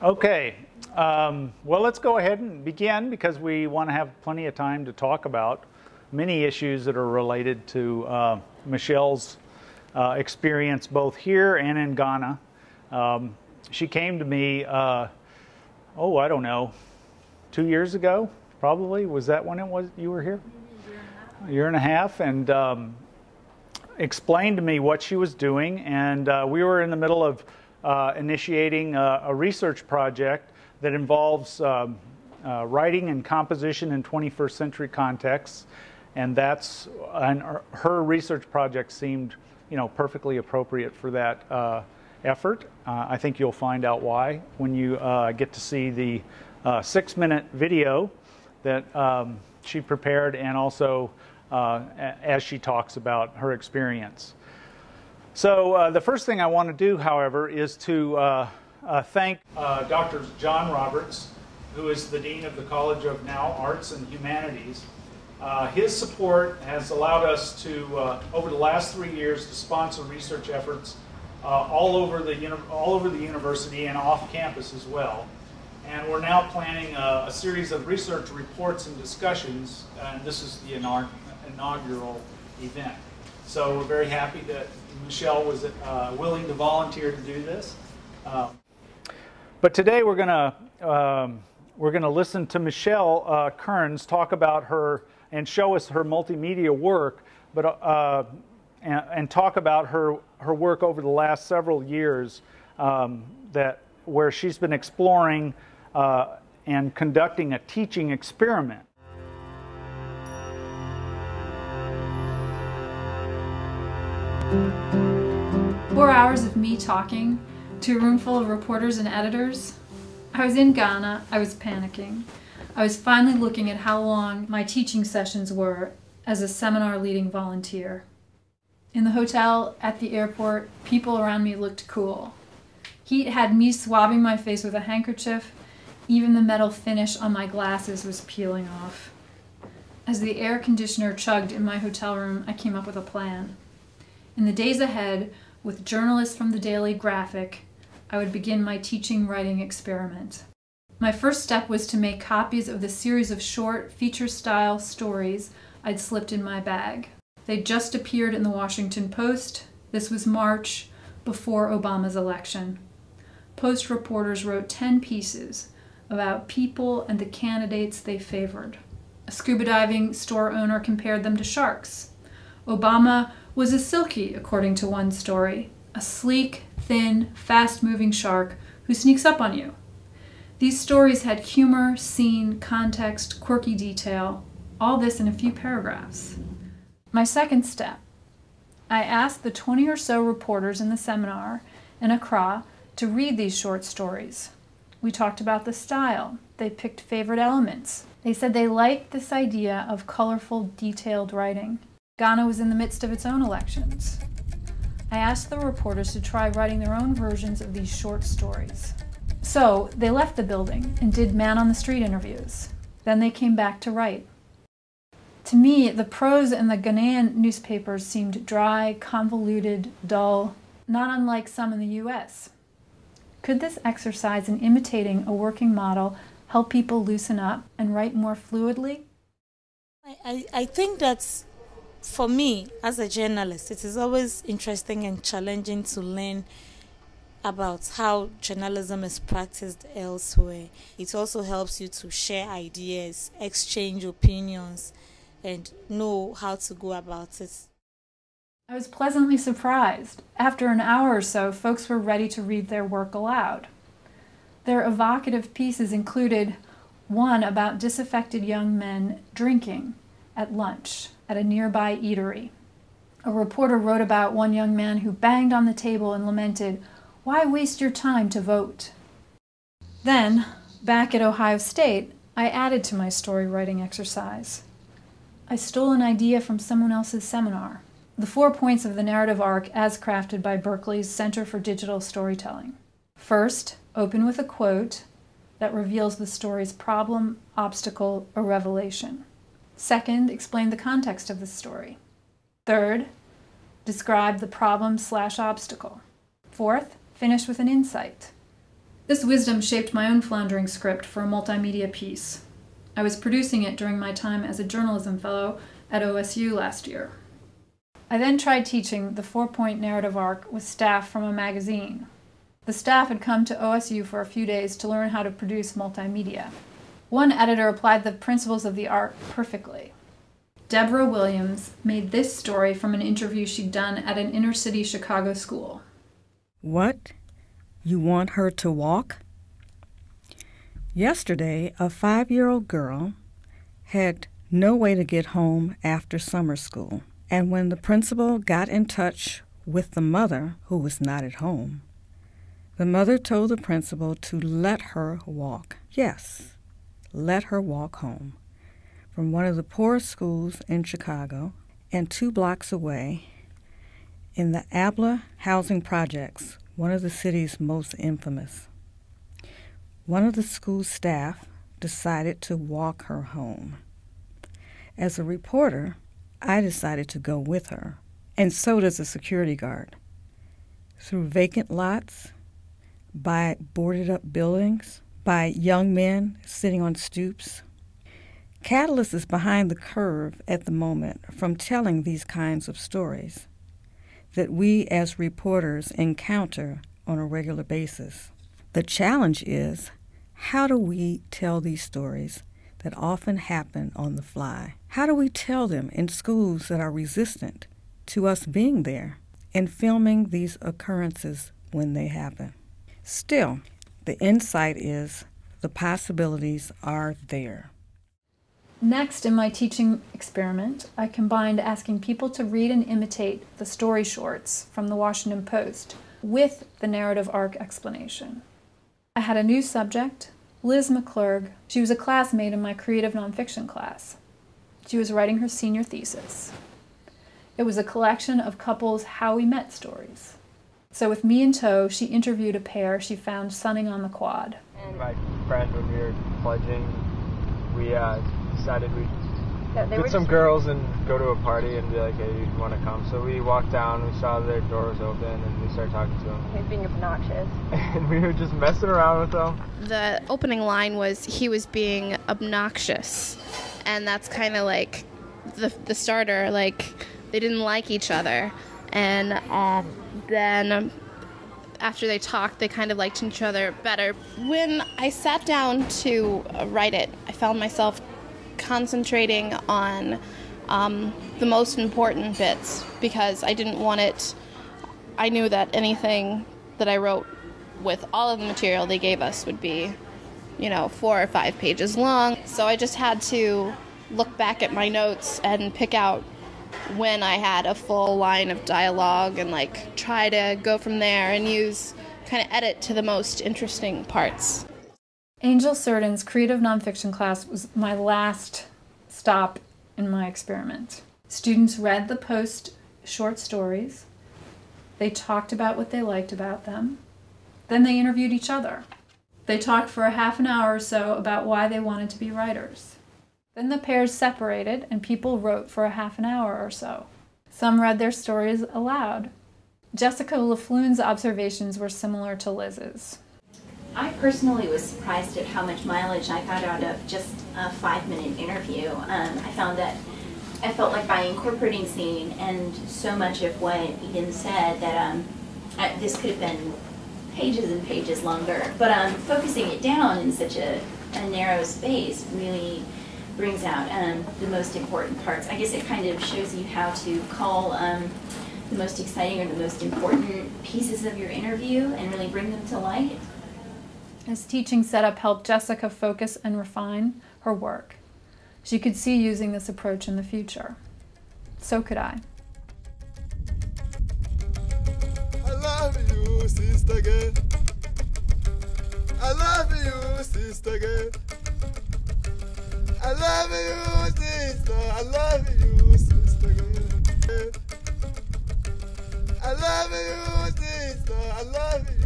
Okay, well, let's go ahead and begin because we want to have plenty of time to talk about many issues that are related to Michelle's experience both here and in Ghana. She came to me, I don't know, 2 years ago, probably. Was that when it was you were here? A year and a half, and explained to me what she was doing, and we were in the middle of initiating a research project that involves writing and composition in 21st century contexts, and her research project seemed, perfectly appropriate for that effort. I think you'll find out why when you get to see the 6-minute video that she prepared, and also as she talks about her experience. So the first thing I want to do, however, is to thank Dr. John Roberts, who is the Dean of the College of Arts and Humanities. His support has allowed us to, over the last 3 years, to sponsor research efforts all over the university and off campus as well. And we're now planning a series of research reports and discussions, and this is the inaugural event. So we're very happy that Michelle was willing to volunteer to do this. But today we're going to listen to Michelle Kearns talk about her and show us her multimedia work, but and talk about her work over the last several years where she's been exploring and conducting a teaching experiment. 4 hours of me talking to a room full of reporters and editors. I was in Ghana, I was panicking. I was finally looking at how long my teaching sessions were as a seminar leading volunteer. In the hotel, at the airport, people around me looked cool. Heat had me swabbing my face with a handkerchief. Even the metal finish on my glasses was peeling off. As the air conditioner chugged in my hotel room, I came up with a plan. In the days ahead, with journalists from the Daily Graphic, I would begin my teaching writing experiment. My first step was to make copies of the series of short, feature-style stories I'd slipped in my bag. They'd just appeared in the Washington Post. This was March, before Obama's election. Post reporters wrote 10 pieces about people and the candidates they favored. A scuba diving store owner compared them to sharks. Obama was a silky, according to one story, a sleek, thin, fast-moving shark who sneaks up on you. These stories had humor, scene, context, quirky detail, all this in a few paragraphs. My second step, I asked the 20 or so reporters in the seminar in Accra to read these short stories. We talked about the style. They picked favorite elements. They said they liked this idea of colorful, detailed writing. Ghana was in the midst of its own elections. I asked the reporters to try writing their own versions of these short stories. So they left the building and did man-on-the-street interviews. Then they came back to write. To me, the prose in the Ghanaian newspapers seemed dry, convoluted, dull, not unlike some in the U.S. Could this exercise in imitating a working model help people loosen up and write more fluidly? I think that's, for me, as a journalist, it is always interesting and challenging to learn about how journalism is practiced elsewhere. It also helps you to share ideas, exchange opinions, and know how to go about it. I was pleasantly surprised. After an hour or so, folks were ready to read their work aloud. Their evocative pieces included one about disaffected young men drinking at lunch at a nearby eatery. A reporter wrote about one young man who banged on the table and lamented, "Why waste your time to vote?" Then, back at Ohio State, I added to my story writing exercise. I stole an idea from someone else's seminar. The 4 points of the narrative arc as crafted by Berkeley's Center for Digital Storytelling. First, open with a quote that reveals the story's problem, obstacle, or revelation. Second, explain the context of the story. Third, describe the problem/obstacle. Fourth, finish with an insight. This wisdom shaped my own floundering script for a multimedia piece. I was producing it during my time as a journalism fellow at OSU last year. I then tried teaching the 4-point narrative arc with staff from a magazine. The staff had come to OSU for a few days to learn how to produce multimedia. One editor applied the principles of the arc perfectly. Deborah Williams made this story from an interview she'd done at an inner-city Chicago school. What? You want her to walk? Yesterday, a 5-year-old girl had no way to get home after summer school, and when the principal got in touch with the mother, who was not at home, the mother told the principal to let her walk. Yes, let her walk home from one of the poorest schools in Chicago and 2 blocks away in the Abla housing projects, one of the city's most infamous. One of the school staff decided to walk her home. As a reporter, I decided to go with her, and so does a security guard. Through vacant lots, by boarded-up buildings, by young men sitting on stoops. Catalyst is behind the curve at the moment from telling these kinds of stories that we as reporters encounter on a regular basis. The challenge is, how do we tell these stories that often happen on the fly? How do we tell them in schools that are resistant to us being there and filming these occurrences when they happen? Still, the insight is the possibilities are there. Next, in my teaching experiment, I combined asking people to read and imitate the story shorts from the Washington Post with the narrative arc explanation. I had a new subject, Liz McClurg. She was a classmate in my creative nonfiction class. She was writing her senior thesis. It was a collection of couples' how we met stories. So with me in tow, she interviewed a pair she found sunning on the quad. My friend, when we were pledging, we decided we'd get some girls and go to a party and be like, hey, you want to come? So we walked down, we saw their doors open, and we started talking to them. He was being obnoxious. And we were just messing around with them. The opening line was, he was being obnoxious. And that's kind of like the starter, like they didn't like each other. And then after they talked, they kind of liked each other better. When I sat down to write it, I found myself concentrating on the most important bits because I didn't want it. I knew that anything that I wrote with all of the material they gave us would be, 4 or 5 pages long. So I just had to look back at my notes and pick out when I had a full line of dialogue and try to go from there and edit to the most interesting parts. Angel Cerdan's creative nonfiction class was my last stop in my experiment. Students read the Post short stories. They talked about what they liked about them. Then they interviewed each other. They talked for a half an hour or so about why they wanted to be writers. Then the pairs separated and people wrote for a half an hour or so. Some read their stories aloud. Jessica LaFluen's observations were similar to Liz's. I personally was surprised at how much mileage I got out of just a 5-minute interview. I found that I felt like by incorporating scene and so much of what Eden said that this could have been pages and pages longer, but focusing it down in such a narrow space really brings out the most important parts. I guess it kind of shows you how to call the most exciting or the most important pieces of your interview and really bring them to light. His teaching setup helped Jessica focus and refine her work. She could see using this approach in the future. So could I. I love you, sister girl. I love you, sister girl. I love you, sister. I love you, sister girl. I love you, sister. I love you.